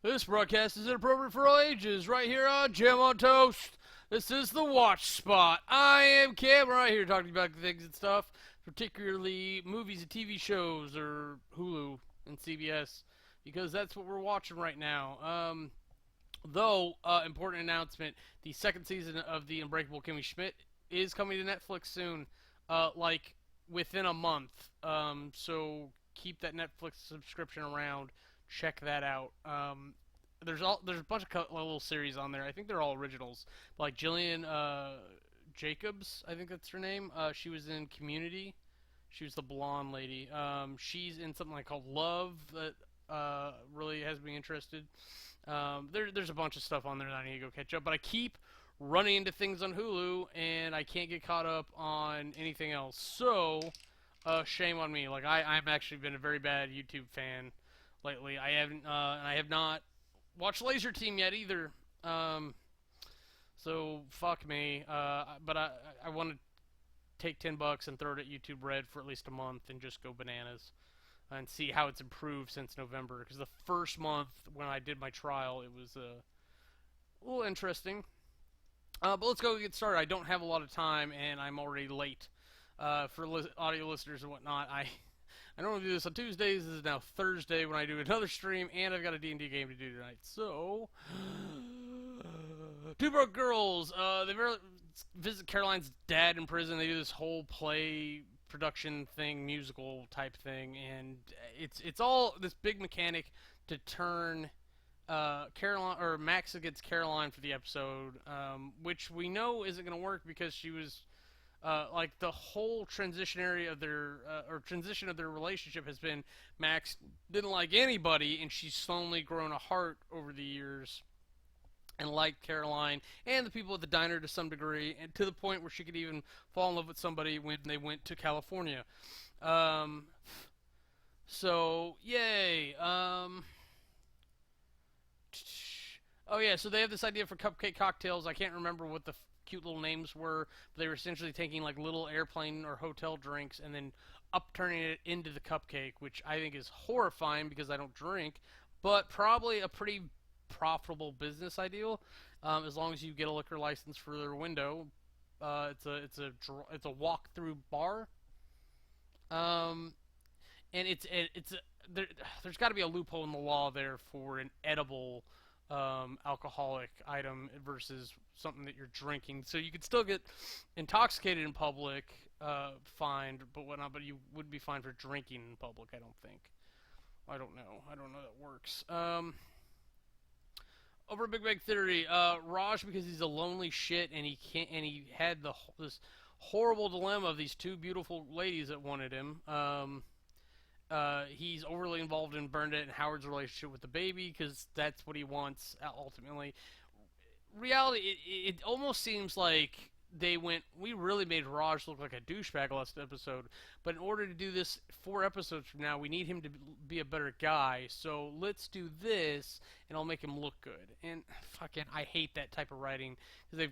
This broadcast is inappropriate for all ages, right here on Jam on Toast. This is the Watch Spot. I am Kamurai here talking about things and stuff, particularly movies and TV shows, or Hulu and CBS, because that's what we're watching right now. Important announcement, the second season of The Unbreakable Kimmy Schmidt is coming to Netflix soon, like within a month. So keep that Netflix subscription around. Check that out. There's a bunch of little series on there. I think they're all originals. Like Jillian Jacobs, I think that's her name. She was in Community. She was the blonde lady. She's in something like called Love that really has me interested. There's a bunch of stuff on there that I need to go catch up. But I keep running into things on Hulu, and I can't get caught up on anything else. So, shame on me. Like I've actually been a very bad YouTube fan lately. I haven't, and I have not watched Laser Team yet either. So fuck me. But I want to take $10 and throw it at YouTube Red for at least a month and just go bananas and see how it's improved since November. Because the first month when I did my trial, it was a little interesting. But let's go get started. I don't have a lot of time, and I'm already late. For audio listeners and whatnot, I normally do this on Tuesdays. This is now Thursday when I do another stream, and I've got a D&D game to do tonight. So, Two Broke Girls. They visit Caroline's dad in prison. They do this whole play production thing, musical type thing, and it's all this big mechanic to turn Caroline or Max against Caroline for the episode, which we know isn't going to work because she was like the whole transition of their relationship has been Max didn't like anybody, and she's slowly grown a heart over the years and liked Caroline and the people at the diner to some degree, and to the point where she could even fall in love with somebody when they went to California. So yay. Oh yeah, so they have this idea for cupcake cocktails. I can't remember what the cute little names were, but they were essentially taking like little airplane or hotel drinks and then upturning it into the cupcake, which I think is horrifying because I don't drink, but probably a pretty profitable business ideal, as long as you get a liquor license for their window. It's a walk through bar, and there's got to be a loophole in the law there for an edible alcoholic item versus something that you're drinking. So you could still get intoxicated in public, fined, but whatnot. But you wouldn't be fined for drinking in public. I don't think. I don't know. I don't know that works. Over Big Bang Theory, Raj, because he's a lonely shit and he had this horrible dilemma of these two beautiful ladies that wanted him. He's overly involved in Bernadette and Howard's relationship with the baby because that's what he wants ultimately. Reality, it almost seems like we really made Raj look like a douchebag last episode, but in order to do this 4 episodes from now, we need him to be a better guy, so let's do this, and I'll make him look good. And fucking, I hate that type of writing, because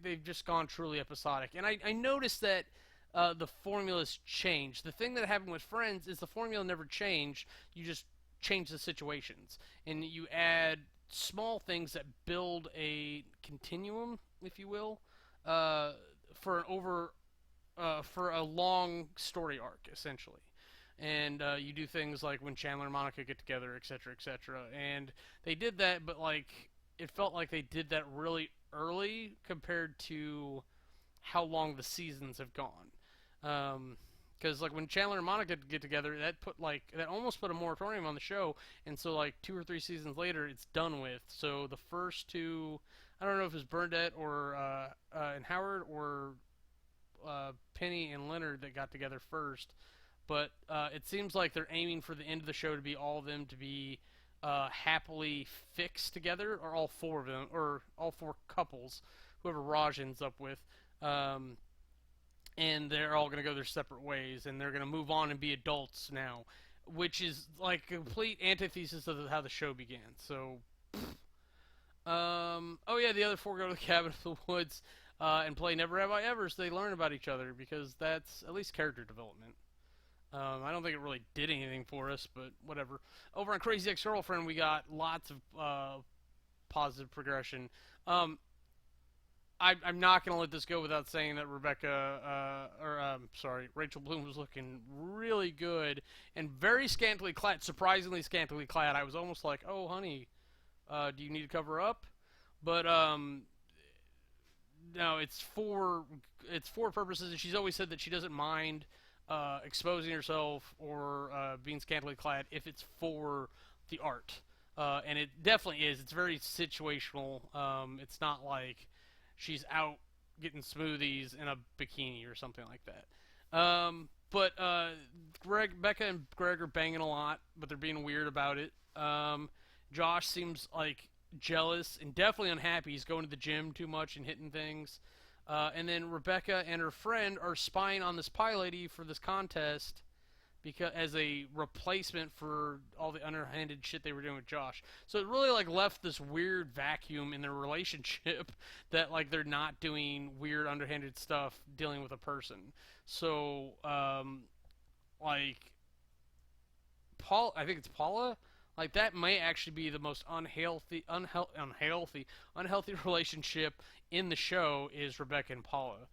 they've just gone truly episodic. And I noticed that the formulas changed. The thing that happened with Friends is the formula never changed, you just change the situations, and you add small things that build a continuum, if you will, for a long story arc, essentially. And you do things like when Chandler and Monica get together, etc., etc. And they did that, but like it felt like they did that really early compared to how long the seasons have gone. Because like when Chandler and Monica get together, that almost put a moratorium on the show, and so like 2 or 3 seasons later, it's done with. So the first 2, I don't know if it's Bernadette or and Howard or Penny and Leonard that got together first, but it seems like they're aiming for the end of the show to be all of them to be happily fixed together, or all 4 of them, or all 4 couples, whoever Raj ends up with. And they're all going to go their separate ways, and they're going to move on and be adults now, which is like a complete antithesis of how the show began. So, oh yeah, the other 4 go to the cabin in the woods and play Never Have I Ever, so they learn about each other, because that's at least character development. I don't think it really did anything for us, but whatever. Over on Crazy Ex-Girlfriend, we got lots of positive progression. Um, I'm not going to let this go without saying that Rachel Bloom was looking really good and very scantily clad, surprisingly scantily clad. I was almost like, oh, honey, do you need to cover up? But no, it's for purposes. And she's always said that she doesn't mind exposing herself or being scantily clad if it's for the art. And it definitely is. It's very situational. It's not like she's out getting smoothies in a bikini or something like that. But Becca and Greg are banging a lot, but they're being weird about it. Josh seems like jealous and definitely unhappy. He's going to the gym too much and hitting things. And then Rebecca and her friend are spying on this pie lady for this contest because as a replacement for all the underhanded shit they were doing with Josh. So it really like left this weird vacuum in their relationship that like they're not doing weird underhanded stuff dealing with a person. So like I think it's Paula. Like that may actually be the most unhealthy relationship in the show is Rebecca and Paula,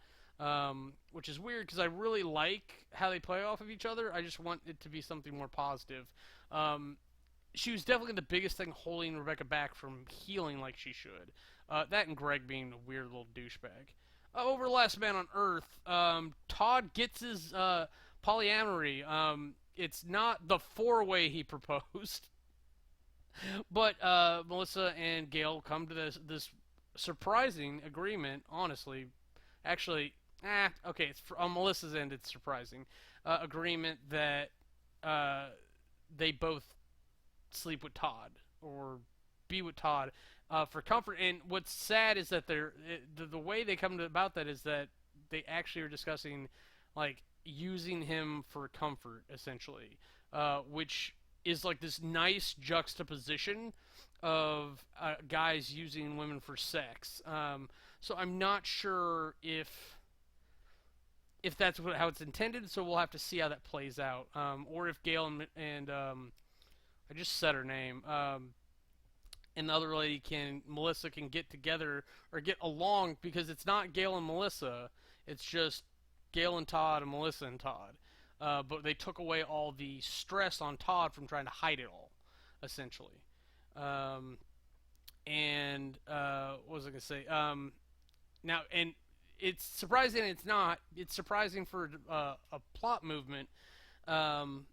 which is weird because I really like how they play off of each other. I just want it to be something more positive. Um, she was definitely the biggest thing holding Rebecca back from healing like she should. That and Greg being a weird little douchebag. Over Last Man on Earth, Todd gets his polyamory. It's not the four-way he proposed. But Melissa and Gail come to this surprising agreement. Honestly, actually, okay. It's on Melissa's end. It's surprising agreement that uh, they both sleep with Todd or be with Todd for comfort. And what's sad is that the way they come to about that is that they actually are discussing like using him for comfort essentially, which is like this nice juxtaposition of guys using women for sex. So I'm not sure if that's how it's intended. So we'll have to see how that plays out, or if Gail and I just said her name. And the other lady Melissa can get together or get along because it's not Gail and Melissa. It's just Gail and Todd and Melissa and Todd. But they took away all the stress on Todd from trying to hide it all, essentially. Um, and what was I gonna say? Now, and it's surprising. It's not. It's surprising for a plot movement. Um,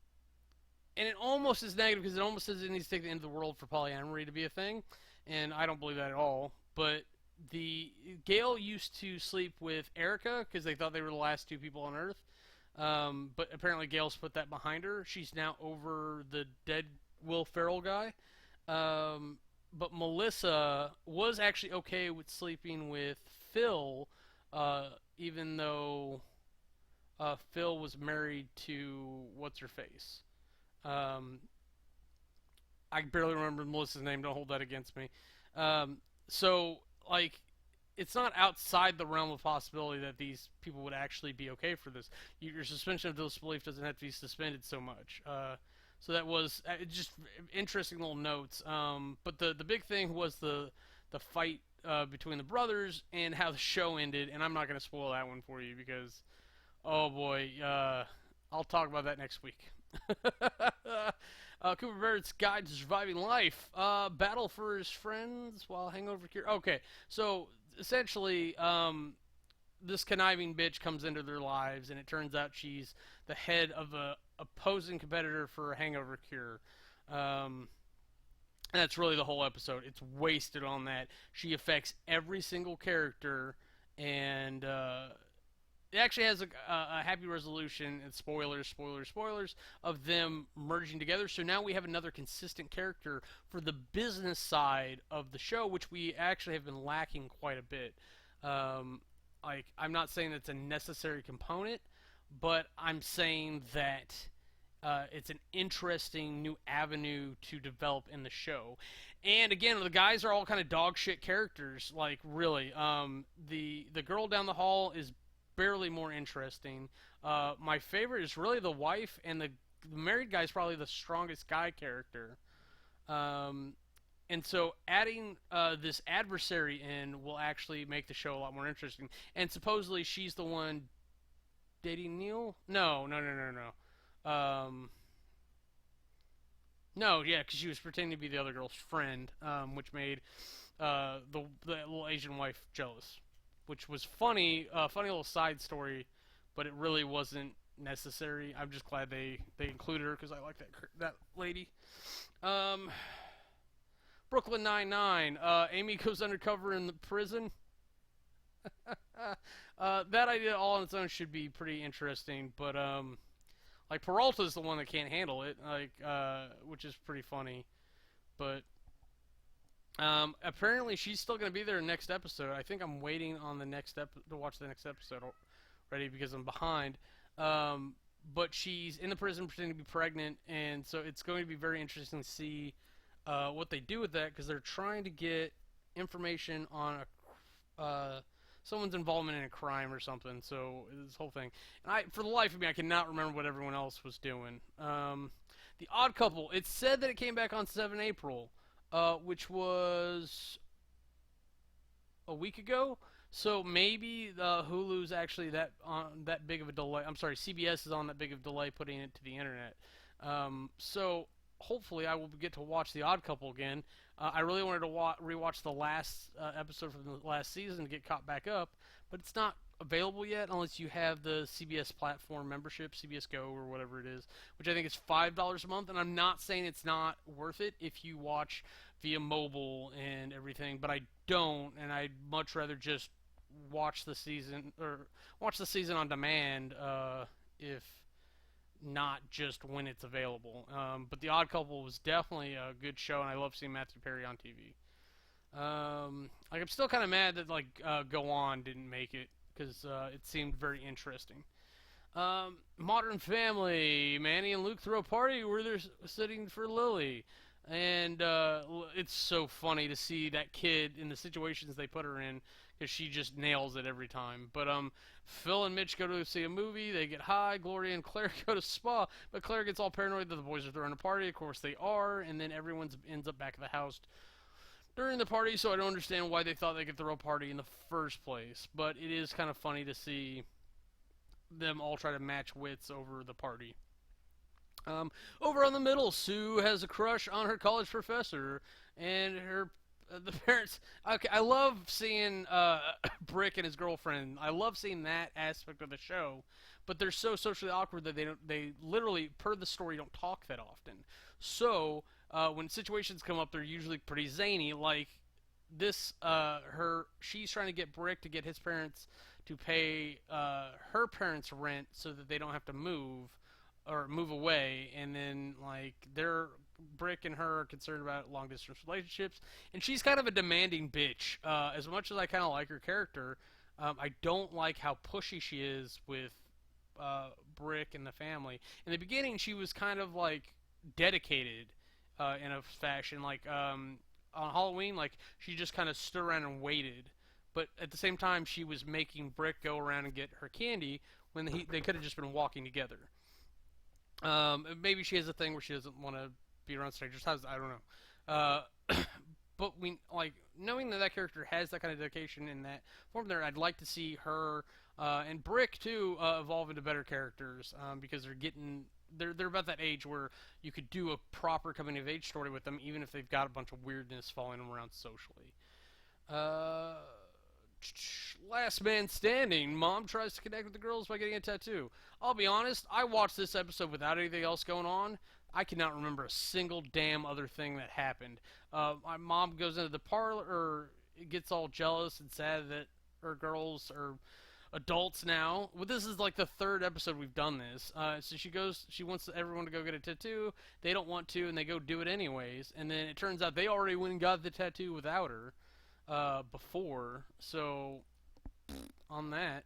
and it almost is negative because it almost says it needs to take the end of the world for polyamory to be a thing, and I don't believe that at all. But the Gail used to sleep with Erica because they thought they were the last two people on Earth. But apparently Gail's put that behind her. She's now over the dead Will Ferrell guy. But Melissa was actually okay with sleeping with Phil, even though Phil was married to what's her face. Um, I barely remember Melissa's name. Don't hold that against me. So like, it's not outside the realm of possibility that these people would actually be okay for this. Your suspension of disbelief doesn't have to be suspended so much. So that was just interesting little notes. But the big thing was the fight between the brothers and how the show ended. And I'm not going to spoil that one for you because, oh boy, I'll talk about that next week. Cooper Barrett's Guide to Surviving Life. Battle for his friends while hangover cure. Okay, so essentially, this conniving bitch comes into their lives, and it turns out she's the head of a opposing competitor for a hangover cure. And that's really the whole episode. It's wasted on that. She affects every single character, and it actually has a happy resolution, and spoilers, of them merging together. So now we have another consistent character for the business side of the show, which we actually have been lacking quite a bit. Like, I'm not saying it's a necessary component, but I'm saying that it's an interesting new avenue to develop in the show. And again, the guys are all kind of dog shit characters. Like, really, the girl down the hall is barely more interesting. My favorite is really the wife, and the married guy is probably the strongest guy character. Um, and so adding this adversary in will actually make the show a lot more interesting. And supposedly she's the one dating Neil. No, no, no, no, no. No, yeah, because she was pretending to be the other girl's friend, which made the little Asian wife jealous, which was funny, funny little side story, but it really wasn't necessary. I'm just glad they included her because I like that lady. Um, Brooklyn Nine-Nine. Amy goes undercover in the prison. That idea all on its own should be pretty interesting, but like Peralta's the one that can't handle it, like which is pretty funny. But apparently she's still gonna be there next episode. I think I'm waiting on the next to watch the next episode already because I'm behind. But she's in the prison pretending to be pregnant, and so it's going to be very interesting to see what they do with that because they're trying to get information on someone's involvement in a crime or something. So this whole thing, and for the life of me, I cannot remember what everyone else was doing. The Odd Couple. It said that it came back on 7 April, which was a week ago. So maybe Hulu's actually that on that big of a delay. I'm sorry, CBS is on that big of a delay putting it to the internet. So hopefully I will get to watch The Odd Couple again. I really wanted to rewatch the last episode from the last season to get caught back up, but it's not available yet unless you have the CBS platform membership, CBS Go or whatever it is, which I think is $5 a month. And I'm not saying it's not worth it if you watch via mobile and everything, but I don't, and I'd much rather just watch the season on demand if not just when it's available. But The Odd Couple was definitely a good show, and I love seeing Matthew Perry on TV. Like I'm still kind of mad that Go On didn't make it because it seemed very interesting. Modern Family, Manny and Luke throw a party where they're sitting for Lily. And it's so funny to see that kid in the situations they put her in because she just nails it every time. But Phil and Mitch go to see a movie. They get high. Gloria and Claire go to spa, but Claire gets all paranoid that the boys are throwing a party. Of course they are, and then everyone ends up back at the house during the party. So I don't understand why they thought they could throw a party in the first place. But it is kind of funny to see them all try to match wits over the party. Over on the middle, Sue has a crush on her college professor, and the parents. Okay, I love seeing Brick and his girlfriend. I love seeing that aspect of the show, but they're so socially awkward that they literally, per the story, don't talk that often. So when situations come up, they're usually pretty zany. Like this, she's trying to get Brick to get his parents to pay her parents' rent so that they don't have to move away, and then Brick and her are concerned about long distance relationships, and she's kind of a demanding bitch. As much as I kind of like her character, I don't like how pushy she is with Brick and the family. In the beginning, she was kind of dedicated in a fashion, on Halloween, she just kind of stood around and waited. But at the same time, she was making Brick go around and get her candy when they could have just been walking together. Maybe she has a thing where she doesn't want to be around strangers. I don't know. But knowing that character has that kind of dedication in that form there, I'd like to see her and Brick too evolve into better characters because they're about that age where you could do a proper coming of age story with them, even if they've got a bunch of weirdness following them around socially. Last Man Standing. Mom tries to connect with the girls by getting a tattoo. I'll be honest, I watched this episode without anything else going on. I cannot remember a single damn other thing that happened. My mom goes into the parlor, or gets all jealous and sad that her girls are adults now. Well, this is the third episode we've done this. So she wants everyone to go get a tattoo. They don't want to, and they go do it anyways. And then it turns out they already went and got the tattoo without her before. So on that,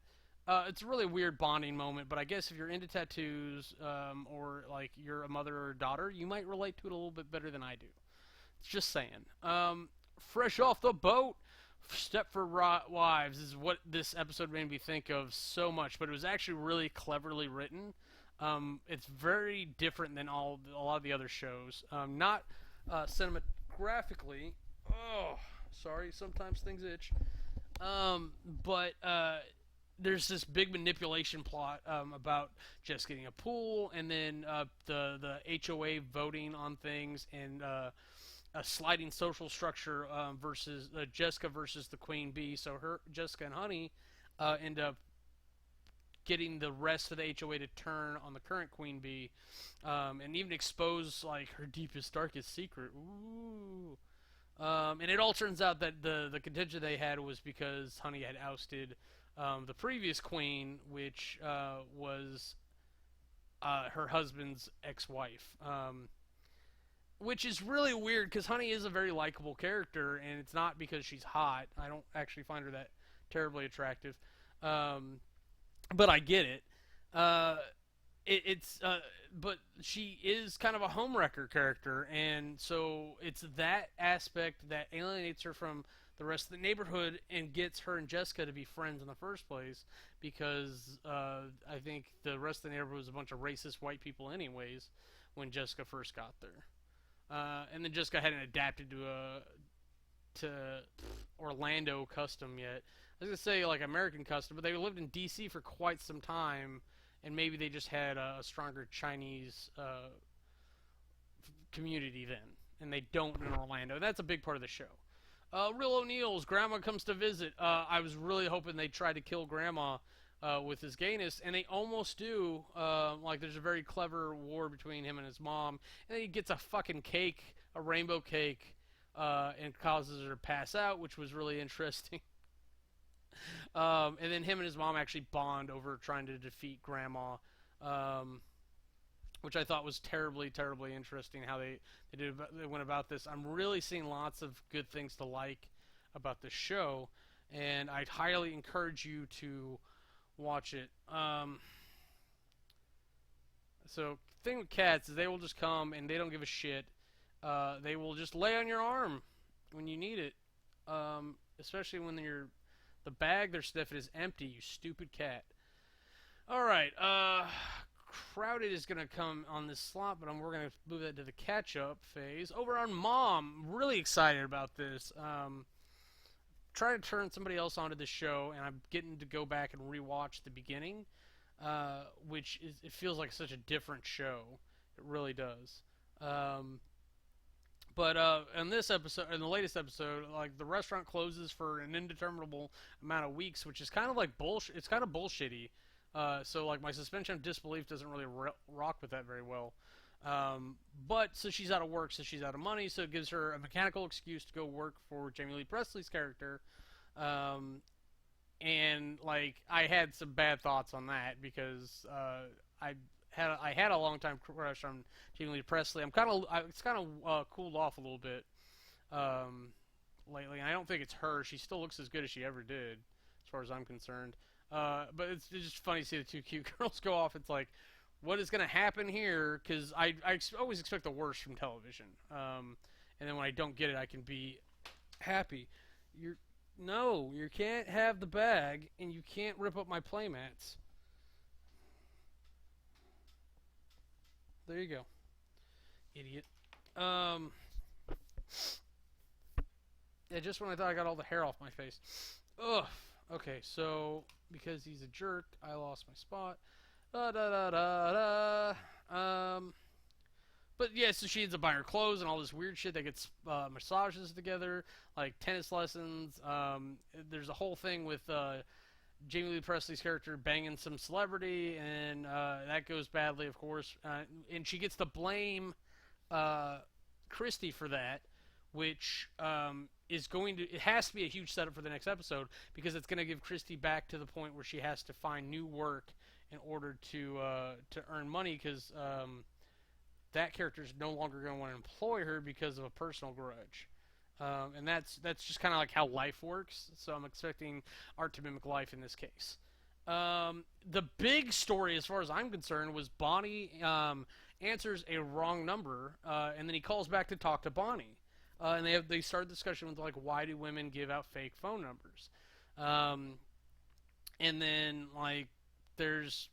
it's a really weird bonding moment. But I guess if you're into tattoos, or you're a mother or a daughter, you might relate to it a little bit better than I do. Just saying. Fresh off the boat, Stepford Wives is what this episode made me think of so much, but it was actually really cleverly written. It's very different than a lot of the other shows. Not cinematographically. Oh, sorry. Sometimes things itch. But there's this big manipulation plot about just getting a pool, and then the HOA voting on things, and a sliding social structure versus Jessica versus the queen bee. So her Jessica and Honey end up getting the rest of the HOA to turn on the current queen bee, and even expose like her deepest, darkest secret. Ooh. And it all turns out that the contention they had was because Honey had ousted the previous queen, which was her husband's ex-wife. Which is really weird because Honey is a very likable character, and it's not because she's hot. I don't actually find her that terribly attractive, but I get it. Uh, it's but she is kind of a homewrecker character, and so it's that aspect that alienates her from the rest of the neighborhood and gets her and Jessica to be friends in the first place. Because I think the rest of the neighborhood was a bunch of racist white people, anyways, when Jessica first got there. And then Jessica hadn't adapted to Orlando custom yet. I was gonna say like American custom, but they lived in D.C. for quite some time, and maybe they just had a stronger Chinese community then, and they don't in Orlando. That's a big part of the show. Real O'Neill's grandma comes to visit. I was really hoping they tried to kill grandma with his gayness, and they almost do. Like there's a very clever war between him and his mom, and then he gets a fucking cake, a rainbow cake, and causes her to pass out, which was really interesting. And then him and his mom actually bond over trying to defeat grandma, which I thought was terribly, terribly interesting how they went about this. I'm really seeing lots of good things to like about the show, and I'd highly encourage you to watch it. So thing with cats is they will just come and they don't give a shit. They will just lay on your arm when you need it, especially when the bag they're sniffing is empty. You stupid cat. All right. Crowded is going to come on this slot, but we're going to move that to the catch-up phase. Over on Mom, really excited about this. Trying to turn somebody else onto the show, and I'm getting to go back and rewatch the beginning, which it feels like such a different show. It really does. But in this episode, in the latest episode, like the restaurant closes for an indeterminable amount of weeks, which is kind of like bullshit. It's kind of bullshitty. So like my suspension of disbelief doesn't really rock with that very well. But so she's out of work, so she's out of money, so it gives her a mechanical excuse to go work for Jamie Lee Presley's character. And like I had some bad thoughts on that because I had a long time crush on Jamie Lee Presley. It's kind of cooled off a little bit lately. And I don't think it's her. She still looks as good as she ever did, as far as I'm concerned. But it's just funny to see the two cute girls go off. It's like, what is going to happen here? Because I always expect the worst from television. And then when I don't get it, I can be happy. No, you can't have the bag, and you can't rip up my playmats. There you go, idiot. Yeah, just when I thought I got all the hair off my face. Ugh. Okay, so because he's a jerk, I lost my spot. Da da da da da. But yeah, so she ends up buying her clothes and all this weird shit. They get massages together, like tennis lessons. There's a whole thing with Jamie Lee Presley's character banging some celebrity, and that goes badly, of course. And she gets to blame Christy for that, which it has to be a huge setup for the next episode, because it's going to give Christy back to the point where she has to find new work in order to earn money, because that character is no longer going to want to employ her because of a personal grudge. And that's just kind of like how life works. So I'm expecting art to mimic life in this case. The big story, as far as I'm concerned, was Bonnie answers a wrong number, and then he calls back to talk to Bonnie. And they start a discussion with like, why do women give out fake phone numbers? Um, and then like there's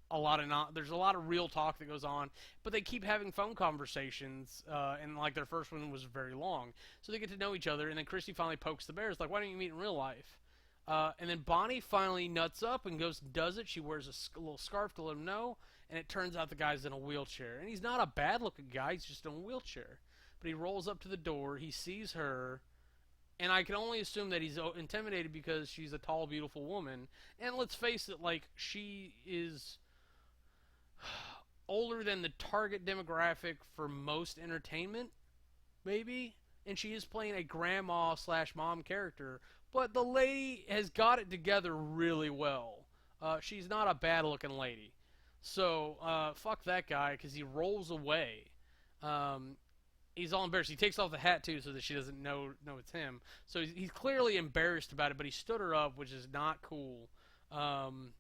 there's a lot of real talk that goes on, but they keep having phone conversations, and like their first one was very long, so they get to know each other. And then Christy finally pokes the bear. It's like, why don't you meet in real life? And then Bonnie finally nuts up and goes and does it. She wears a little scarf to let him know, and it turns out the guy's in a wheelchair, and he's not a bad looking guy. He's just in a wheelchair. But he rolls up to the door. He sees her, and I can only assume that he's intimidated because she's a tall, beautiful woman. And let's face it, like she is older than the target demographic for most entertainment, maybe. And she is playing a grandma slash mom character, but the lady has got it together really well. She's not a bad looking lady. So, fuck that guy because he rolls away. Um, he's all embarrassed. He takes off the hat too so that she doesn't know it's him. So he's clearly embarrassed about it, but he stood her up, which is not cool. Um,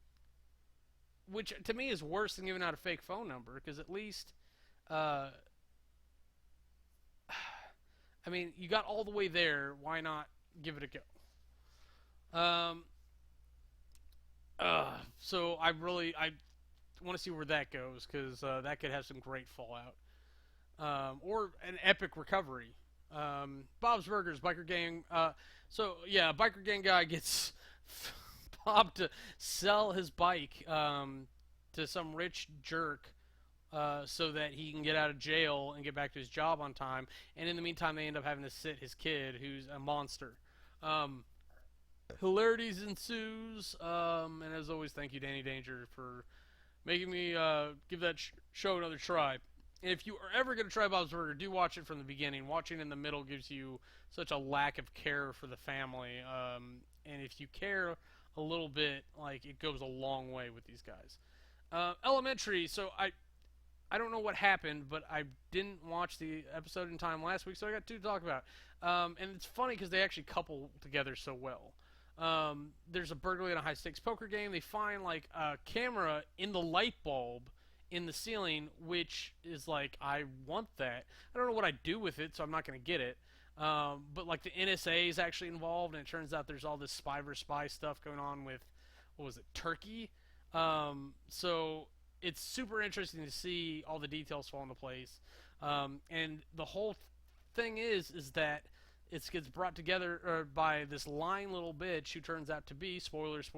which to me is worse than giving out a fake phone number because at least, uh, I mean, you got all the way there. Why not give it a go? So I want to see where that goes because that could have some great fallout, or an epic recovery. Bob's Burgers, biker gang. So yeah, biker gang guy gets Bob to sell his bike to some rich jerk so that he can get out of jail and get back to his job on time. And in the meantime, they end up having to sit his kid, who's a monster. Um, Hilarities ensues. And as always, thank you, Danny Danger, for making me give that show another try. And if you are ever going to try Bob's Burger, do watch it from the beginning. Watching in the middle gives you such a lack of care for the family. And if you care a little bit, like it goes a long way with these guys. Elementary. So I don't know what happened, but I didn't watch the episode in time last week, so I got two to talk about. And it's funny because they actually couple together so well. There's a burglary in a high stakes poker game. They find like a camera in the light bulb in the ceiling, which is like, I want that. I don't know what I do with it, so I'm not going to get it. But like the NSA is actually involved, and it turns out there's all this spy versus spy stuff going on with, what was it, Turkey? So it's super interesting to see all the details fall into place. And the whole thing is that it gets brought together by this lying little bitch who turns out to be, spoilers,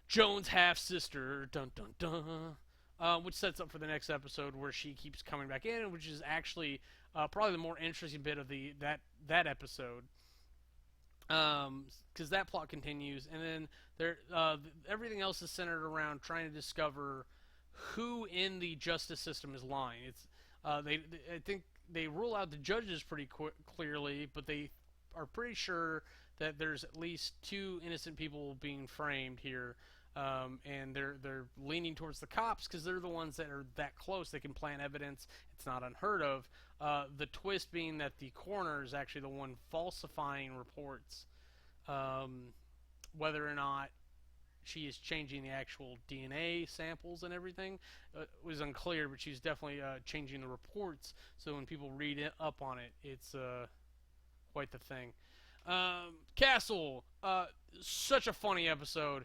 Joan's half sister, dun dun dun, which sets up for the next episode where she keeps coming back in, which is actually probably the more interesting bit of that episode, because that plot continues, and then everything else is centered around trying to discover who in the justice system is lying. I think they rule out the judges pretty clearly, but they are pretty sure that there's at least two innocent people being framed here, and they're leaning towards the cops because they're the ones that are that close. They can plant evidence. It's not unheard of. The twist being that the coroner is actually the one falsifying reports, whether or not she is changing the actual DNA samples and everything was unclear, but she's definitely changing the reports. So when people read up on it, it's quite the thing. Castle, such a funny episode.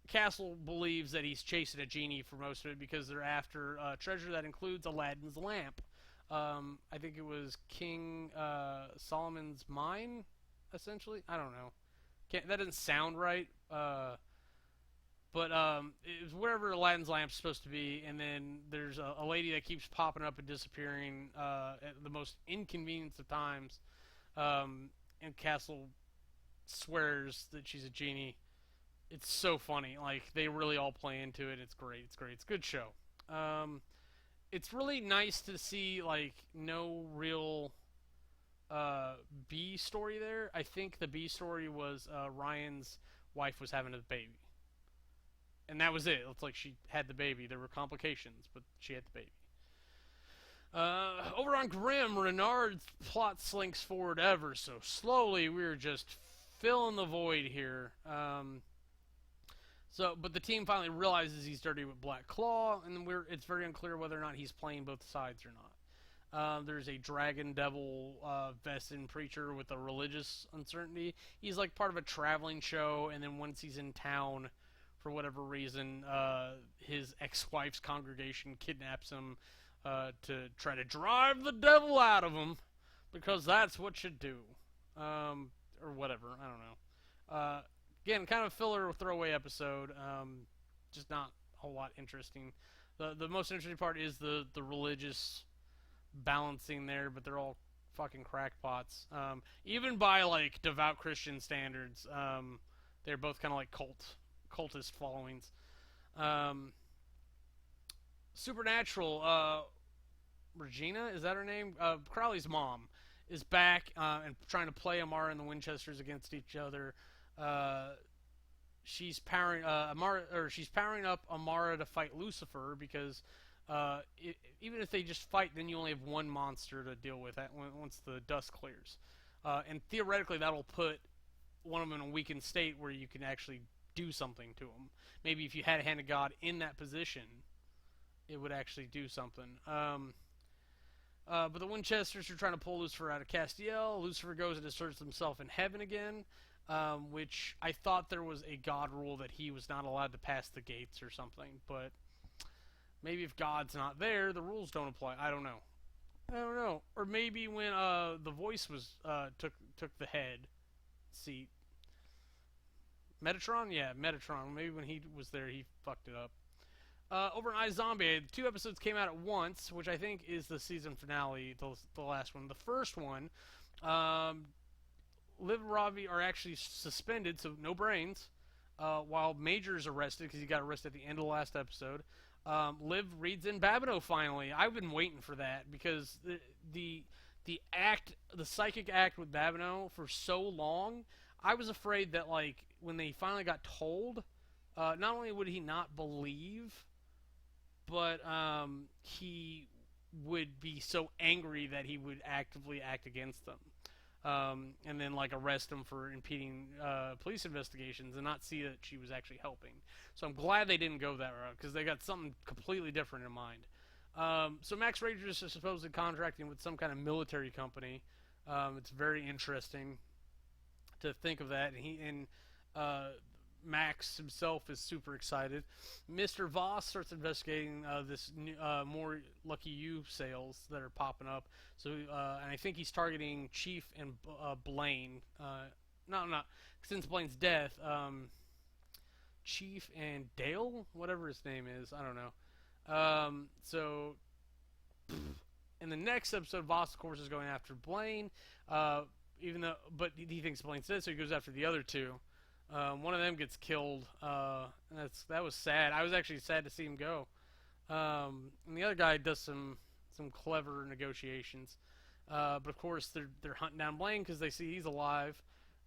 Castle believes that he's chasing a genie for most of it because they're after a treasure that includes Aladdin's lamp. I think it was King Solomon's mine, essentially. I don't know. That doesn't sound right. But it was wherever Aladdin's lamp's supposed to be, and then there's a lady that keeps popping up and disappearing at the most inconvenient of times. And Castle swears that she's a genie. It's so funny. Like, they really all play into it. It's great. It's great. It's a good show. It's really nice to see, like, no real B story there. I think the B story was Ryan's wife was having a baby. And that was it. It's like she had the baby. There were complications, but she had the baby. Over on Grimm, Renard's plot slinks forward ever so slowly. We're just filling the void here. But the team finally realizes he's dirty with Black Claw, and it's very unclear whether or not he's playing both sides or not. There's a dragon devil vested preacher with a religious uncertainty. He's like part of a traveling show, and then once he's in town, for whatever reason, his ex-wife's congregation kidnaps him to try to drive the devil out of him, because that's what you do, or whatever. I don't know. Again, kind of filler throwaway episode. Just not a whole lot interesting. The most interesting part is the religious balancing there, but they're all fucking crackpots. Even by like devout Christian standards, they're both kind of like cultist followings. Um, Supernatural. Regina, is that her name? Crowley's mom is back and trying to play Amara and the Winchesters against each other. Uh, she's powering up Amara to fight Lucifer because even if they just fight, then you only have one monster to deal with once the dust clears. And theoretically, that'll put one of them in a weakened state where you can actually do something to them. Maybe if you had a hand of God in that position, it would actually do something. But the Winchesters are trying to pull Lucifer out of Castiel. Lucifer goes and asserts himself in heaven again, which I thought there was a God rule that he was not allowed to pass the gates or something. But maybe if God's not there, the rules don't apply. I don't know. Or maybe when the voice was took the head seat. Metatron? Yeah, Metatron. Maybe when he was there, he fucked it up. Over in iZombie, 2 episodes came out at once, which I think is the season finale, the last one. The first one, Liv and Ravi are actually suspended, so no brains, while Major's arrested, because he got arrested at the end of the last episode. Liv reads in Babineau finally. I've been waiting for that, because the psychic act with Babineau for so long, I was afraid that, like, when they finally got told, not only would he not believe, but he would be so angry that he would actively act against them. And then, like, arrest them for impeding police investigations and not see that she was actually helping. So I'm glad they didn't go that route, because they got something completely different in mind. So Max Rager is supposedly contracting with some kind of military company. It's very interesting to think of that. And Max himself is super excited. Mr. Voss starts investigating this new, more Lucky You sales that are popping up. So, and I think he's targeting Chief and Blaine. Not since Blaine's death. Chief and Dale, whatever his name is, I don't know. So, in the next episode, Voss, of course, is going after Blaine. But he thinks Blaine's dead, so he goes after the other two. One of them gets killed. That was sad. I was actually sad to see him go. And the other guy does some clever negotiations. But of course they're hunting down Blaine because they see he's alive.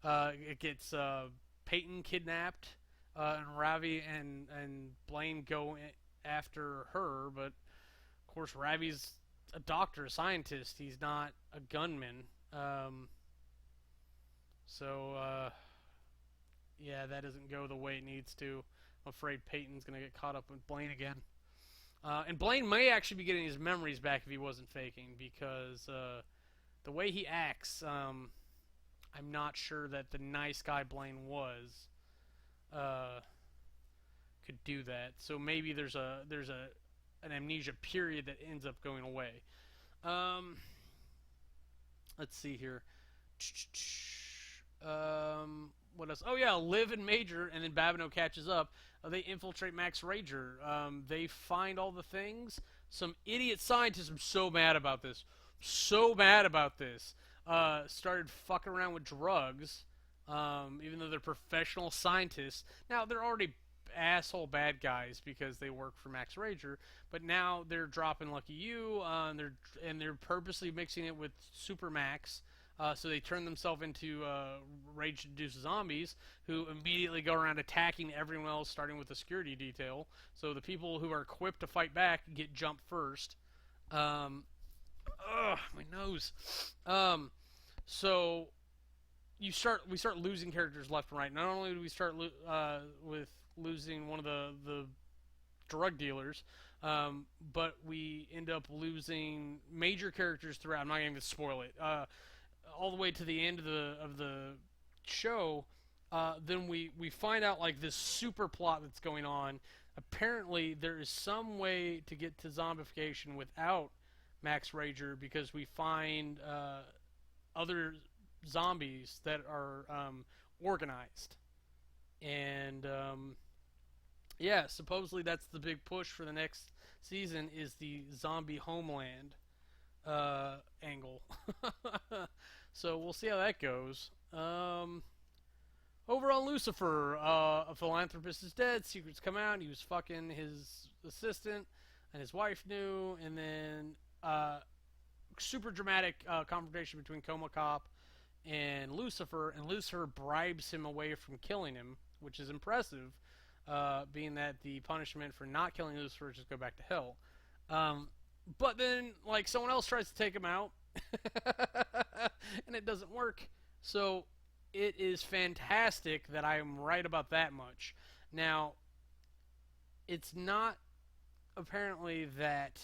It gets Peyton kidnapped, and Ravi and Blaine go after her. But of course Ravi's a doctor, a scientist. He's not a gunman. Yeah, that doesn't go the way it needs to. I'm afraid Peyton's going to get caught up with Blaine again. And Blaine may actually be getting his memories back if he wasn't faking, because the way he acts, I'm not sure that the nice guy Blaine was could do that. So maybe there's an amnesia period that ends up going away. Let's see here. What else? Oh yeah, Liv and Major, and then Babineau catches up. They infiltrate Max Rager. They find all the things. Some idiot scientists, I'm so mad about this. Started fucking around with drugs, even though they're professional scientists. Now, they're already asshole bad guys because they work for Max Rager, but now they're dropping Lucky You, and they're purposely mixing it with Super Max. So they turn themselves into rage-induced zombies who immediately go around attacking everyone else, starting with the security detail. So the people who are equipped to fight back get jumped first. My nose. So we start losing characters left and right. Not only do we start with losing one of the drug dealers, But we end up losing major characters throughout. I'm not going to spoil it. All the way to the end of the show, then we find out like this super plot that's going on. Apparently, there is some way to get to zombification without Max Rager because we find other zombies that are organized, and yeah, supposedly that's the big push for the next season is the zombie homeland angle. So we'll see how that goes. Over on Lucifer, a philanthropist is dead. Secrets come out. He was fucking his assistant, and his wife knew. And then super dramatic confrontation between Coma Cop and Lucifer bribes him away from killing him, which is impressive, being that the punishment for not killing Lucifer is just go back to hell. But then, like, someone else tries to take him out, and it doesn't work. So it is fantastic that I am right about that much. Now, it's not apparently that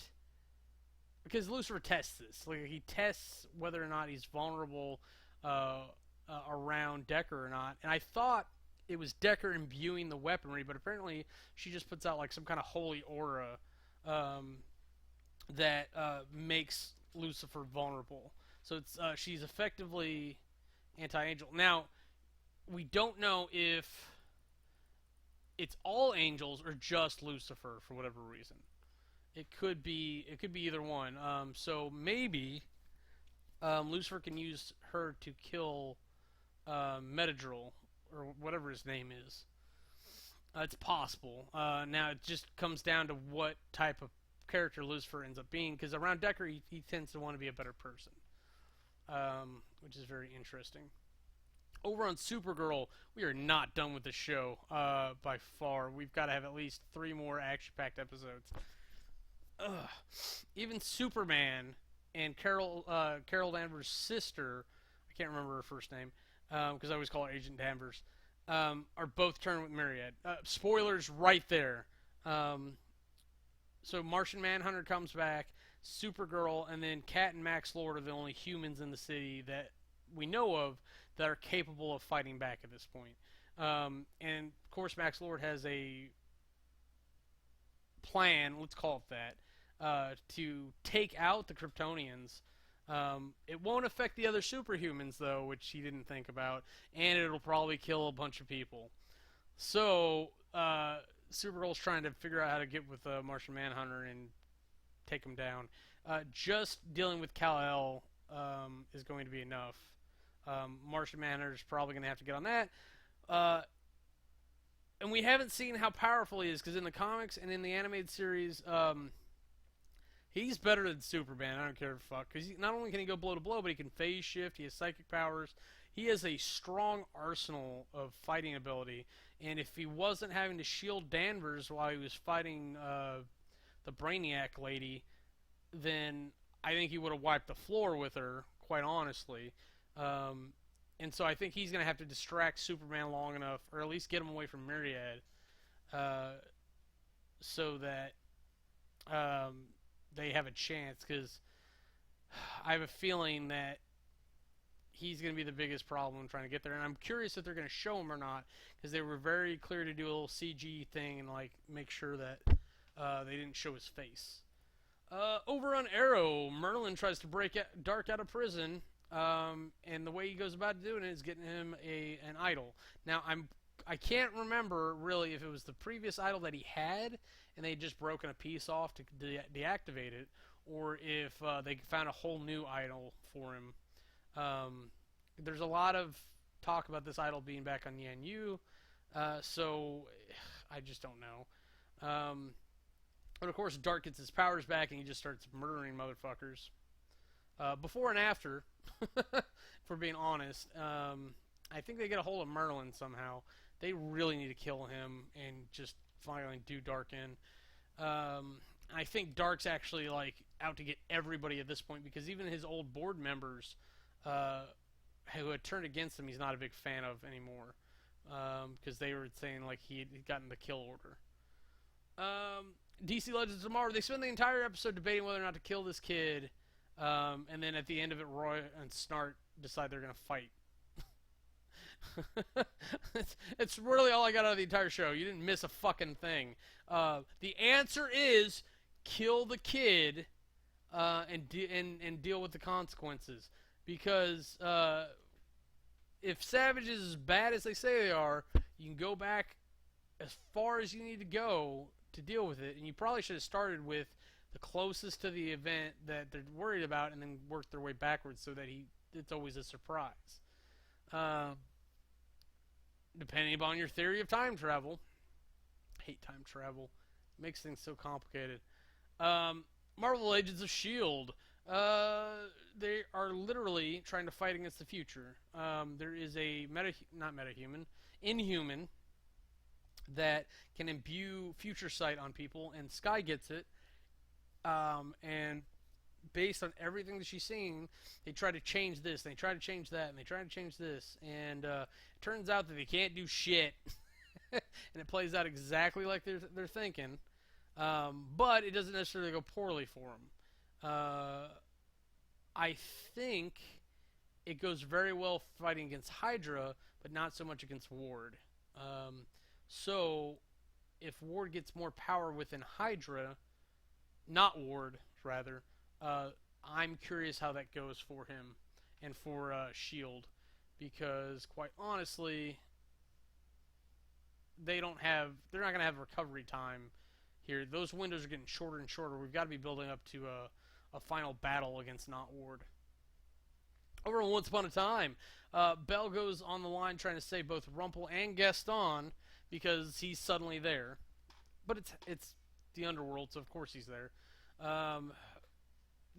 because Lucifer tests this. Like he tests whether or not he's vulnerable around Decker or not. And I thought it was Decker imbuing the weaponry, but apparently she just puts out like some kind of holy aura that makes Lucifer vulnerable. So it's she's effectively anti-angel. Now we don't know if it's all angels or just Lucifer for whatever reason. It could be either one. So maybe Lucifer can use her to kill Metadrill or whatever his name is. It's possible. Now it just comes down to what type of character Lucifer ends up being, because around Decker he tends to want to be a better person, which is very interesting. Over on Supergirl, we are not done with the show by far. We've got to have at least 3 more action-packed episodes. Ugh. Even Superman and Carol Danvers' sister, I can't remember her first name because I always call her Agent Danvers, are both turned with Myriad. Spoilers right there. So Martian Manhunter comes back, Supergirl, and then Cat and Max Lord are the only humans in the city that we know of that are capable of fighting back at this point. And of course Max Lord has a plan, let's call it that, to take out the Kryptonians. It won't affect the other superhumans, though, which he didn't think about, and it'll probably kill a bunch of people. So, Supergirl's trying to figure out how to get with Martian Manhunter and take him down. Just dealing with Kal-El is going to be enough. Martian Manhunter is probably going to have to get on that. And we haven't seen how powerful he is, because in the comics and in the animated series, he's better than Superman. I don't care if fuck. Because not only can he go blow to blow, but he can phase shift. He has psychic powers. He has a strong arsenal of fighting ability. And if he wasn't having to shield Danvers while he was fighting the Brainiac lady, then I think he would have wiped the floor with her, quite honestly. And so I think he's going to have to distract Superman long enough, or at least get him away from Myriad, so that they have a chance, because I have a feeling that he's going to be the biggest problem trying to get there. And I'm curious if they're going to show him or not, because they were very clear to do a little CG thing and like make sure that they didn't show his face. Over on Arrow, Merlin tries to break Dark out of prison. And the way he goes about doing it is getting him an idol. Now I can't remember really if it was the previous idol that he had and they had just broken a piece off to deactivate it, or if they found a whole new idol for him. There's a lot of talk about this idol being back on Yan Yu, so I just don't know. But of course Dark gets his powers back and he just starts murdering motherfuckers. Before and after, for being honest, I think they get a hold of Merlin somehow. They really need to kill him and just finally do Dark in. I think Dark's actually like out to get everybody at this point, because even his old board members who had turned against him, he's not a big fan of anymore, because they were saying like he had gotten the kill order. DC Legends of Tomorrow, they spend the entire episode debating whether or not to kill this kid, and then at the end of it, Roy and Snart decide they're gonna fight. It's really all I got out of the entire show. You didn't miss a fucking thing. The answer is kill the kid and deal with the consequences. Because if Savage is as bad as they say they are, you can go back as far as you need to go to deal with it. And you probably should have started with the closest to the event that they're worried about, and then worked their way backwards so that it's always a surprise. Uh, Depending upon your theory of time travel. I hate time travel. It makes things so complicated. Marvel Agents of S.H.I.E.L.D. They are literally trying to fight against the future. There is a not metahuman, inhuman that can imbue future sight on people, and Sky gets it. And based on everything that she's seeing, they try to change this, they try to change that, and they try to change this, and it turns out that they can't do shit, and it plays out exactly like they're thinking, but it doesn't necessarily go poorly for them. I think it goes very well fighting against Hydra, but not so much against Ward. So if Ward gets more power within Hydra, not Ward, rather, I'm curious how that goes for him and for Shield, because quite honestly, they're not going to have recovery time here. Those windows are getting shorter and shorter. We've got to be building up to a final battle against not Ward. Over on Once Upon a Time, Bell goes on the line trying to save both Rumple and Gaston because he's suddenly there. But it's the underworld, so of course he's there.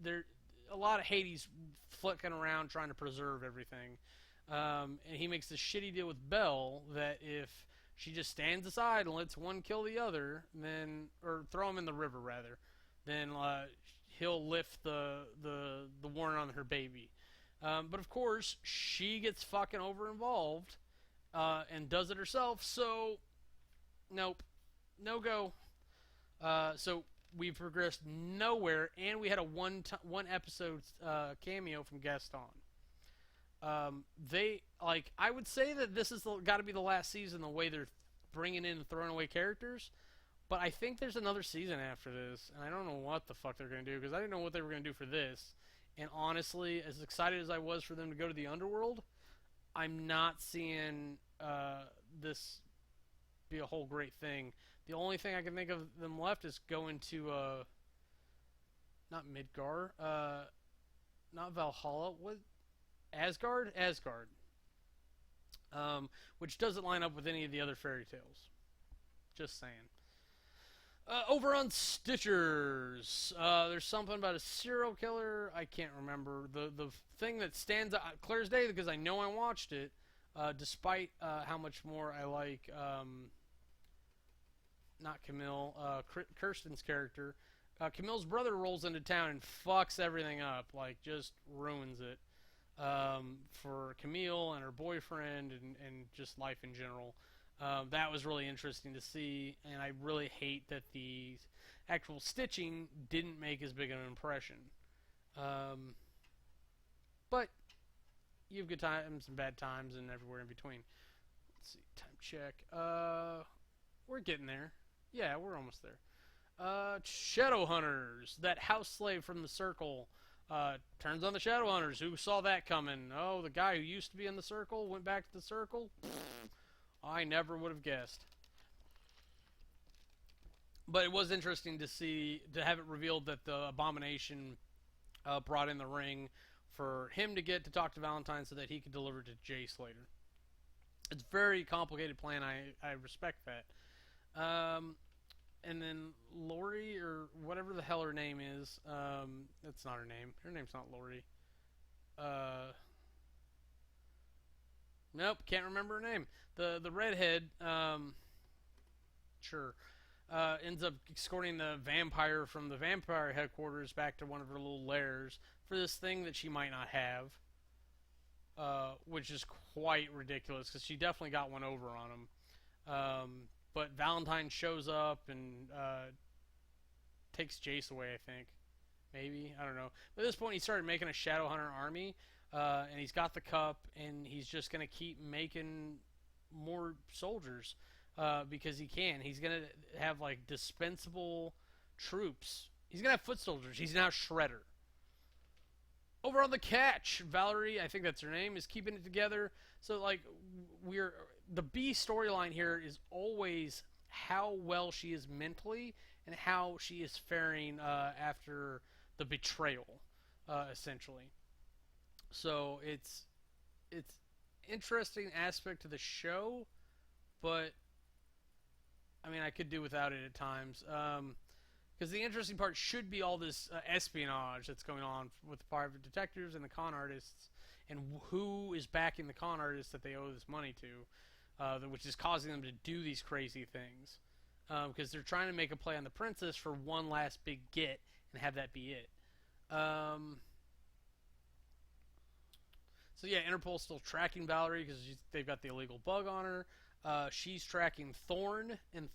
There a lot of Hades flicking around trying to preserve everything. And he makes this shitty deal with Belle that if she just stands aside and lets one kill the other, or throw him in the river rather, then he'll lift the warrant on her baby. But of course, she gets fucking over involved and does it herself. So, nope, no go. So we've progressed nowhere, and we had a one episode cameo from Gaston. I would say that this is got to be the last season. The way they're bringing in and throwing away characters. But I think there's another season after this, and I don't know what the fuck they're going to do, because I didn't know what they were going to do for this. And honestly, as excited as I was for them to go to the underworld, I'm not seeing this be a whole great thing. The only thing I can think of them left is going to, not Midgar, not Valhalla, what? Asgard? Asgard. Which doesn't line up with any of the other fairy tales. Just saying. Over on Stitchers, there's something about a serial killer. I can't remember. The thing that stands out clear as day, because I know I watched it, despite how much more I like, not Camille, Kirsten's character. Camille's brother rolls into town and fucks everything up, like just ruins it for Camille and her boyfriend and just life in general. That was really interesting to see, and I really hate that the actual stitching didn't make as big of an impression. But you have good times and bad times and everywhere in between. Let's see, time check. We're getting there. Yeah, we're almost there. Shadowhunters, that house slave from the Circle, turns on the Shadowhunters. Who saw that coming? Oh, the guy who used to be in the Circle went back to the Circle? I never would have guessed. But it was interesting to have it revealed that the Abomination brought in the ring for him to get to talk to Valentine so that he could deliver to Jace later. It's a very complicated plan. I respect that. And then Lori, or whatever the hell her name is, that's not her name. Her name's not Lori. Nope, can't remember her name. The redhead, sure, ends up escorting the vampire from the vampire headquarters back to one of her little lairs for this thing that she might not have, which is quite ridiculous because she definitely got one over on him. But Valentine shows up and takes Jace away, I think. Maybe, I don't know. But at this point, he started making a Shadowhunter army, and he's got the cup, and he's just gonna keep making more soldiers because he can. He's gonna have like dispensable troops. He's gonna have foot soldiers. He's now Shredder. Over on the catch, Valerie, I think that's her name, is keeping it together. So like we're the B storyline here is always how well she is mentally and how she is faring after the betrayal, essentially. So it's interesting aspect to the show, but I mean I could do without it at times. Because the interesting part should be all this espionage that's going on with the private detectives and the con artists, and who is backing the con artists that they owe this money to, which is causing them to do these crazy things. Because they're trying to make a play on the princess for one last big get and have that be it. So yeah, Interpol's still tracking Valerie because they've got the illegal bug on her. She's tracking Thorn, and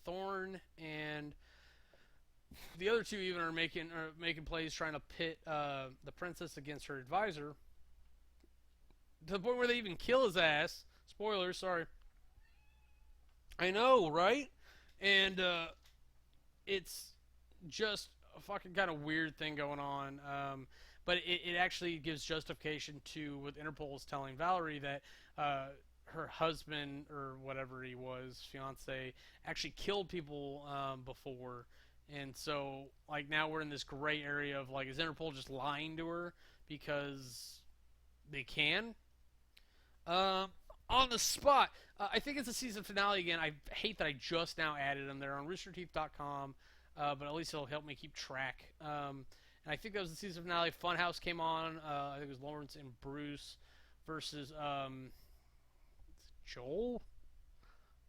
the other two even are making plays trying to pit the princess against her advisor to the point where they even kill his ass. Spoilers, sorry. I know, right? And it's just a fucking kind of weird thing going on. But it actually gives justification to what Interpol is telling Valerie that her husband or whatever he was, fiance, actually killed people before. And so, like, now we're in this gray area of, like, is Interpol just lying to her because they can? On the spot, I think it's a season finale again. I hate that I just now added them. They're on roosterteeth.com, but at least it'll help me keep track. And I think that was the season finale. Funhouse came on. I think it was Lawrence and Bruce versus Joel,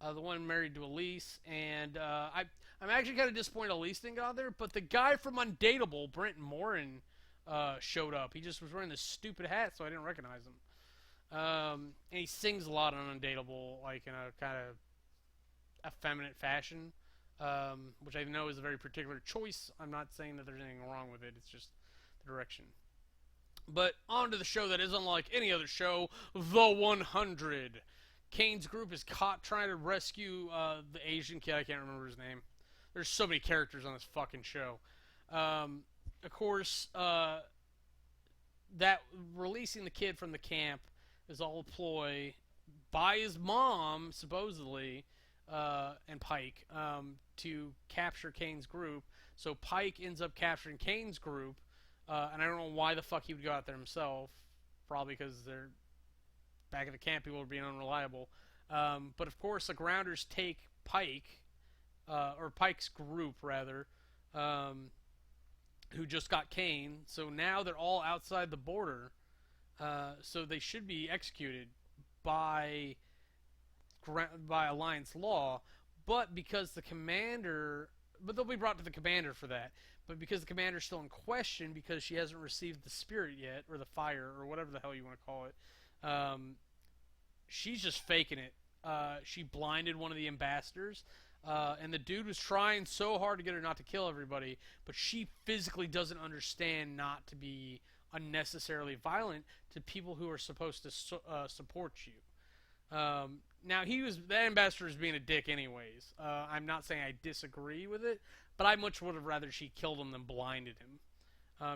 the one married to Elise. And I'm actually kind of disappointed Elise didn't get out there. But the guy from Undateable, Brent Morin, showed up. He just was wearing this stupid hat, so I didn't recognize him. And he sings a lot on Undateable, like in a kind of effeminate fashion, which I know is a very particular choice. I'm not saying that there's anything wrong with it. It's just the direction. But on to the show that is unlike any other show, The 100. Kane's group is caught trying to rescue the Asian kid. I can't remember his name. There's so many characters on this fucking show. Of course, that releasing the kid from the camp is all a ploy by his mom, supposedly, and Pike, to capture Kane's group. So Pike ends up capturing Kane's group, and I don't know why the fuck he would go out there himself. Probably because they're back at the camp, people are being unreliable. But of course, the Grounders take Pike, or Pike's group, rather, who just got Kane. So now they're all outside the border. So they should be executed by Alliance law, but because the commander, but they'll be brought to the commander for that. But because the commander's still in question because she hasn't received the spirit yet, or the fire, or whatever the hell you want to call it, she's just faking it. She blinded one of the ambassadors, and the dude was trying so hard to get her not to kill everybody, but she physically doesn't understand not to be unnecessarily violent to people who are supposed to support you. Now that ambassador is being a dick anyways. I'm not saying I disagree with it, but I much would have rather she killed him than blinded him,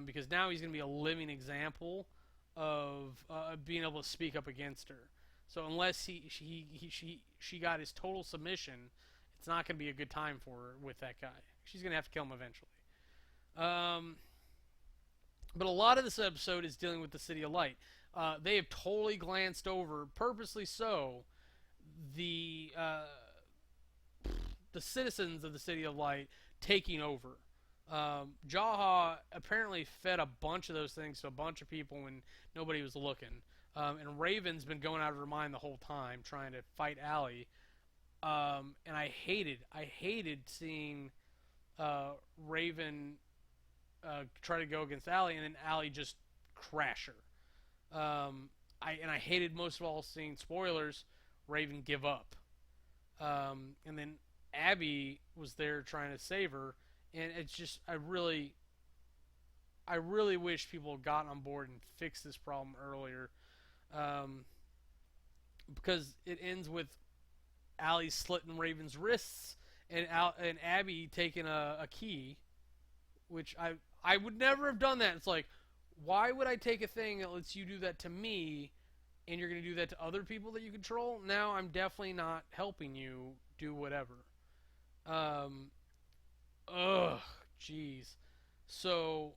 because now he's going to be a living example of being able to speak up against her. So unless she got his total submission, it's not going to be a good time for her with that guy. She's going to have to kill him eventually. But a lot of this episode is dealing with the City of Light. They have totally glanced over, purposely so, the citizens of the City of Light taking over. Jaha apparently fed a bunch of those things to a bunch of people when nobody was looking. And Raven's been going out of her mind the whole time, trying to fight Allie. And I hated seeing Raven try to go against Allie, and then Allie just crash her. I hated most of all seeing, spoilers, Raven give up. And then Abby was there trying to save her, and it's just I really wish people had gotten on board and fixed this problem earlier, um, because it ends with Allie slitting Raven's wrists and Abby taking a key, which I would never have done that. It's like, why would I take a thing that lets you do that to me, and you're going to do that to other people that you control? Now I'm definitely not helping you do whatever. Um, ugh, jeez. So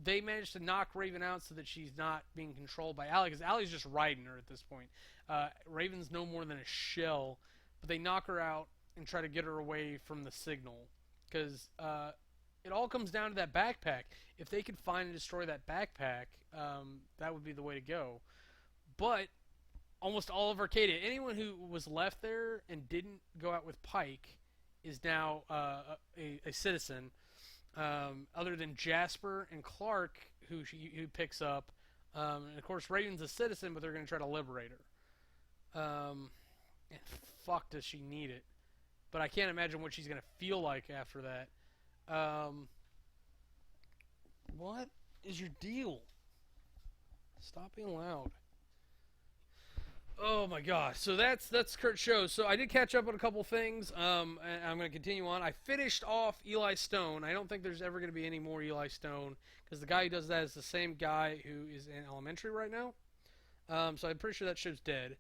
they managed to knock Raven out so that she's not being controlled by Allie, because Allie's just riding her at this point. Raven's no more than a shell, but they knock her out and try to get her away from the signal, because it all comes down to that backpack. If they could find and destroy that backpack, that would be the way to go. But almost all of Arcadia, anyone who was left there and didn't go out with Pike, is now a citizen, other than Jasper and Clark, who picks up. And of course, Raven's a citizen, but they're going to try to liberate her. And fuck, does she need it? But I can't imagine what she's going to feel like after that. What is your deal? Stop being loud. Oh my gosh! So that's Kurt's show. So I did catch up on a couple things. And I'm going to continue on. I finished off Eli Stone. I don't think there's ever going to be any more Eli Stone, because the guy who does that is the same guy who is in Elementary right now. So I'm pretty sure that show's dead.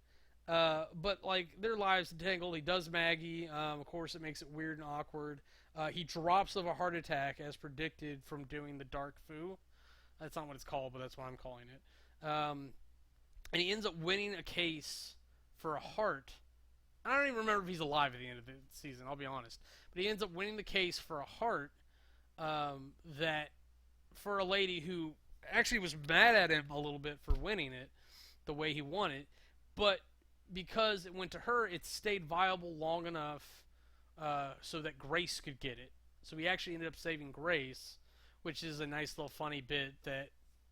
But like their lives entangled. He does Maggie. Of course, it makes it weird and awkward. He drops of a heart attack as predicted from doing the Dark Fu. That's not what it's called, but that's what I'm calling it. And he ends up winning a case for a heart. I don't even remember if he's alive at the end of the season, I'll be honest. But he ends up winning the case for a heart, that for a lady who actually was mad at him a little bit for winning it the way he won it. But because it went to her, it stayed viable long enough so that Grace could get it. So he actually ended up saving Grace, which is a nice little funny bit that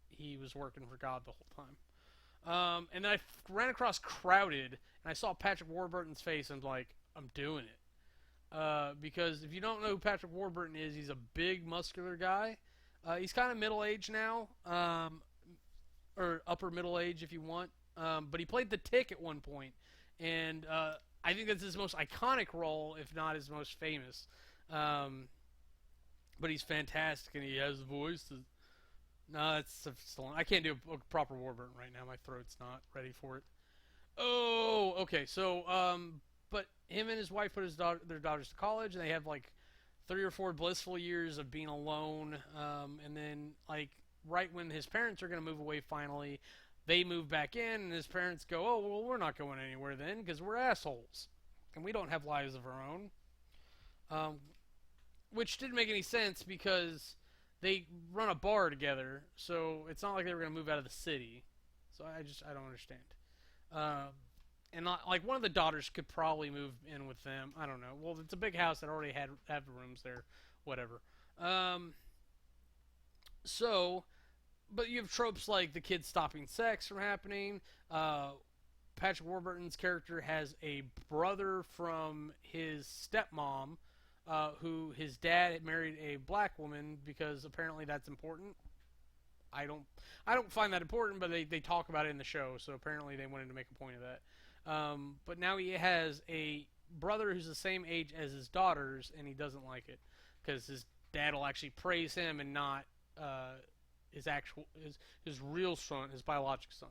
he was working for God the whole time. And then I ran across Crowded, and I saw Patrick Warburton's face, and I'm like, I'm doing it. Because if you don't know who Patrick Warburton is, he's a big, muscular guy. He's kind of middle-aged now, or upper middle age if you want. But he played the Tick at one point, and I think that's his most iconic role, if not his most famous. But he's fantastic, and he has the voice. No, that's still. I can't do a proper Warburton right now. My throat's not ready for it. Oh, okay. So, but him and his wife put their daughters to college, and they have like 3 or 4 blissful years of being alone. And then, like, right when his parents are going to move away finally, they move back in, and his parents go, "Oh, well, we're not going anywhere then, because we're assholes, and we don't have lives of our own." Which didn't make any sense, because they run a bar together, so it's not like they were going to move out of the city. So I don't understand. And not, like, one of the daughters could probably move in with them. I don't know. Well, it's a big house that already had rooms there. Whatever. So, but you have tropes like the kids stopping sex from happening. Patrick Warburton's character has a brother from his stepmom, who his dad had married a black woman, because apparently that's important. I don't find that important, but they talk about it in the show, so apparently they wanted to make a point of that. But now he has a brother who's the same age as his daughters, and he doesn't like it, because his dad will actually praise him and not his real son, his biological son.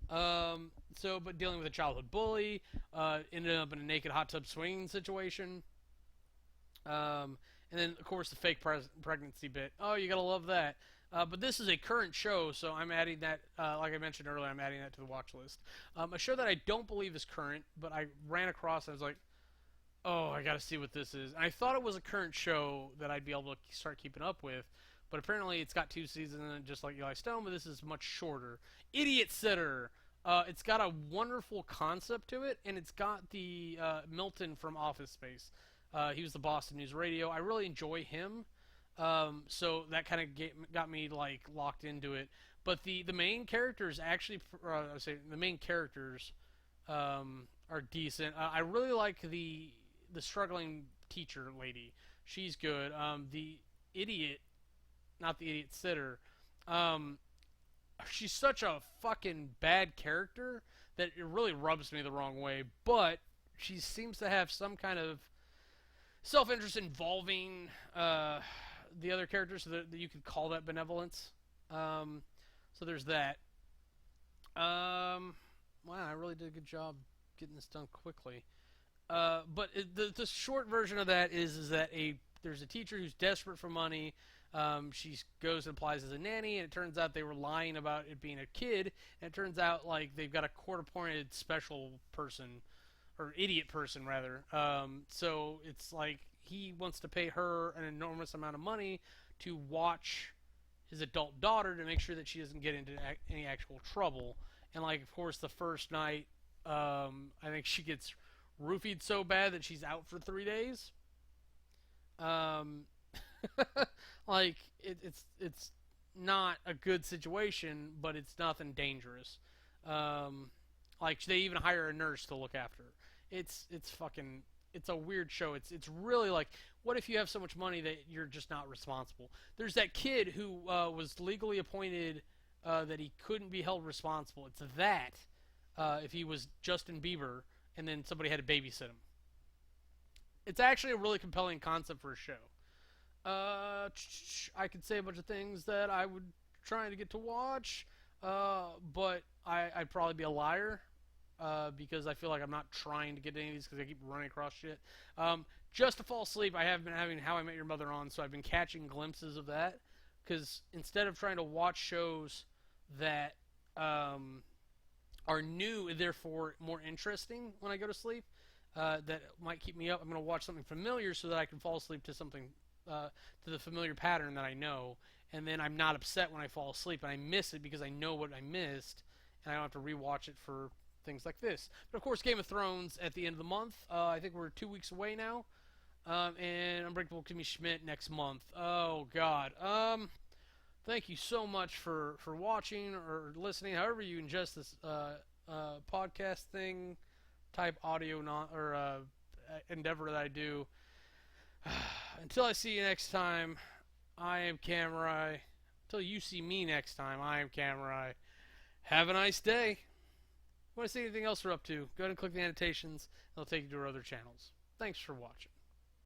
But dealing with a childhood bully, ended up in a naked hot tub swinging situation. And then, of course, the fake pregnancy bit. Oh, you gotta love that. But this is a current show, so I'm adding that, like I mentioned earlier, I'm adding that to the watch list. A show that I don't believe is current, but I ran across and I was like, oh, I gotta see what this is. And I thought it was a current show that I'd be able to start keeping up with, but apparently it's got 2 seasons in it, just like Eli Stone, but this is much shorter. Idiot Sitter! It's got a wonderful concept to it, and it's got the Milton from Office Space. He was the Boston News Radio. I really enjoy him. So that kind of got me like locked into it. But the main characters actually, the main characters are decent. I really like the struggling teacher lady. She's good. The idiot, not the idiot sitter. Um, she's such a fucking bad character that it really rubs me the wrong way. But she seems to have some kind of self-interest involving the other characters, so that you could call that benevolence. So there's that. Wow, I really did a good job getting this done quickly. But the short version of that is that there's a teacher who's desperate for money. She goes and applies as a nanny, and it turns out they were lying about it being a kid. And it turns out like they've got a court-appointed special person, or idiot person rather. So it's like he wants to pay her an enormous amount of money to watch his adult daughter to make sure that she doesn't get into any actual trouble. And like, of course, the first night, I think she gets roofied so bad that she's out for 3 days. Um, like it's not a good situation, but it's nothing dangerous. Um, like they even hire a nurse to look after her. It's fucking it's a weird show. It's really like, what if you have so much money that you're just not responsible? There's that kid who was legally appointed that he couldn't be held responsible. It's that if he was Justin Bieber and then somebody had to babysit him. It's actually a really compelling concept for a show. I could say a bunch of things that I would trying to get to watch, but I'd probably be a liar because I feel like I'm not trying to get any of these because I keep running across shit. Just to fall asleep, I have been having How I Met Your Mother on, so I've been catching glimpses of that. Because instead of trying to watch shows that are new and therefore more interesting when I go to sleep, that might keep me up, I'm going to watch something familiar so that I can fall asleep to something, to the familiar pattern that I know. And then I'm not upset when I fall asleep and I miss it because I know what I missed, and I don't have to rewatch it for things like this. But of course, Game of Thrones at the end of the month. I think we're 2 weeks away now. And Unbreakable Kimmy Schmidt next month. Oh God. Thank you so much for watching or listening, however you ingest this podcast thing, type audio endeavor that I do. Until I see you next time, I am Kamurai. Until you see me next time, I am Kamurai. Have a nice day. If you want to see anything else we're up to, go ahead and click the annotations. It'll take you to our other channels. Thanks for watching.